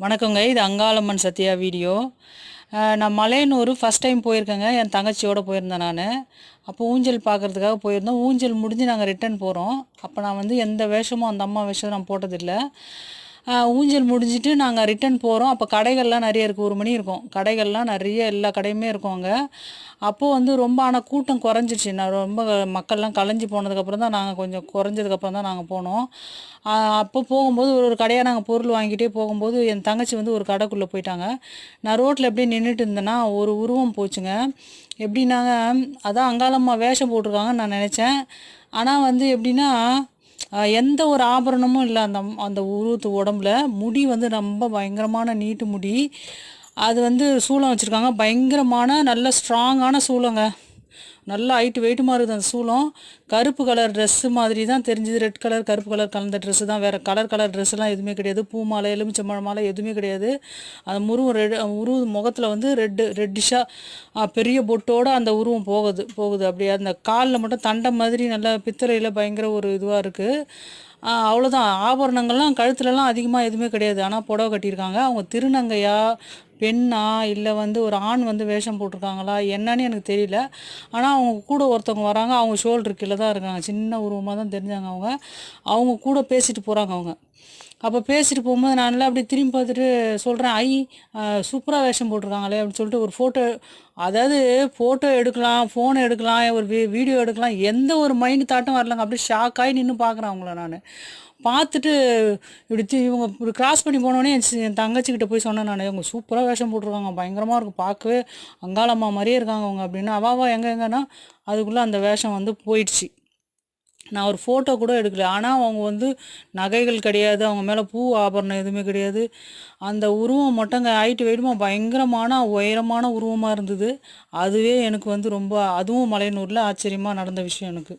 வணக்கங்க. இது அங்காளம்மன் சத்யா வீடியோ. நான் மலையனூர் ஃபஸ்ட் டைம் போயிருக்கேங்க. என் தங்கச்சியோட போயிருந்தேன் நானு. அப்போ ஊஞ்சல் பார்க்கறதுக்காக போயிருந்தோம். ஊஞ்சல் முடிஞ்சு நாங்கள் ரிட்டர்ன் போகிறோம். அப்போ நான் வந்து எந்த வேஷமும் அந்த அம்மா வேஷம் நான் போட்டதில்ல. ஊஞ்சல் முடிஞ்சுட்டு நாங்கள் ரிட்டர்ன் போகிறோம். அப்போ கடைகள்லாம் நிறைய இருக்குது. 1 மணி இருக்கும். கடைகள்லாம் நிறைய எல்லா கடையுமே இருக்கும் அங்கே. அப்போது வந்து ரொம்ப ஆனால் கூட்டம் குறைஞ்சிடுச்சு. நான் ரொம்ப மக்கள்லாம் கலைஞ்சு போனதுக்கப்புறம் தான் நாங்கள் கொஞ்சம் குறைஞ்சதுக்கப்புறம் தான் நாங்கள் போனோம். அப்போ போகும்போது ஒரு ஒரு கடையாக நாங்கள் பொருள் வாங்கிட்டே போகும்போது என் தங்கச்சி வந்து ஒரு கடைக்குள்ளே போயிட்டாங்க. நான் ரோட்டில் எப்படியே நின்றுட்டு இருந்தேன்னா ஒரு உருவம் போச்சுங்க. எப்படின்னாங்க, அதான் அங்காளம்மா வேஷம் போட்டிருக்காங்கன்னு நான் நினச்சேன். ஆனால் வந்து எப்படின்னா எந்த ஒரு ஆபரணமும் இல்ல அந்த அந்த உருவத்து உடம்புல. முடி வந்து ரொம்ப பயங்கரமான நீட்டு முடி. அது வந்து சூலம் வச்சுருக்காங்க. பயங்கரமான நல்ல ஸ்ட்ராங்கான சூலங்க. நல்லா ஹைட்டு வெயிட்டுமா இருக்குது அந்த சூலம். கருப்பு கலர் ட்ரெஸ்ஸு மாதிரி தான் தெரிஞ்சுது. ரெட் கலர் கருப்பு கலர் கலந்த ட்ரெஸ்ஸு தான். வேறு கலர் ட்ரெஸ்ஸெல்லாம் எதுவுமே கிடையாது. பூ மாலை எலுமிச்சம்பழம் மாலை எதுவுமே கிடையாது. அந்த உருவம் முகத்தில் வந்து ரெட்டிஷாக பெரிய பொட்டோடு அந்த உருவம் போகுது அப்படியே. அந்த காலில் மட்டும் தண்டை மாதிரி நல்லா பித்தளையில் பயங்கர ஒரு இதுவாக இருக்குது. அவ்வளோதான். ஆபரணங்கள்லாம் கழுத்துலலாம் அதிகமாக எதுவுமே கிடையாது. ஆனால் புடவை கட்டியிருக்காங்க. அவங்க திருநங்கையா, பெண்ணா, இல்லை வந்து ஒரு ஆண் வந்து வேஷம் போட்டிருக்காங்களா என்னன்னு எனக்கு தெரியல. ஆனால் அவங்க கூட ஒருத்தவங்க வராங்க. அவங்க ஷோல்டர் கீழே தான் இருக்காங்க. சின்ன உருவமாக தான் தெரிஞ்சாங்க அவங்க. அவங்க கூட பேசிட்டு போகிறாங்க அவங்க. அப்போ பேசிட்டு போகும்போது நான் நல்லா அப்படி திரும்பி பார்த்துட்டு சொல்கிறேன், சூப்பராக வேஷம் போட்டிருக்காங்களே அப்படின்னு சொல்லிட்டு ஒரு ஃபோட்டோ. அதாவது ஃபோட்டோ எடுக்கலாம், ஃபோன் எடுக்கலாம், ஒரு வீடியோ எடுக்கலாம், எந்த ஒரு மைண்டு தாட்டும் வரலங்க. அப்படியே ஷாக் ஆகி நின்று பார்க்குறேன் அவங்கள நான். பார்த்துட்டு இப்படி இவங்க இப்படி கிராஸ் பண்ணி போனோடனே என் தங்கச்சிக்கிட்ட போய் சொன்னேன் நான், இவங்க சூப்பராக வேஷம் போட்டிருக்காங்க, பயங்கரமாக இருக்குது, பார்க்கவே அங்காளம்மா மாதிரியே இருக்காங்க அவங்க அப்படின்னு. அவாவா எங்கன்னா அதுக்குள்ளே அந்த வேஷம் வந்து போயிடுச்சு. நான் ஒரு ஃபோட்டோ கூட எடுக்கல. ஆனால் அவங்க வந்து நகைகள் கிடையாது, அவங்க மேலே பூ ஆபரணம் எதுவுமே கிடையாது. அந்த உருவம் மட்டுங்க ஹைட்டு வெயிட்டுமா பயங்கரமான உயரமான உருவமாக இருந்தது. அதுவே எனக்கு வந்து ரொம்ப, அதுவும் மலையனூரில் ஆச்சரியமாக நடந்த விஷயம் எனக்கு.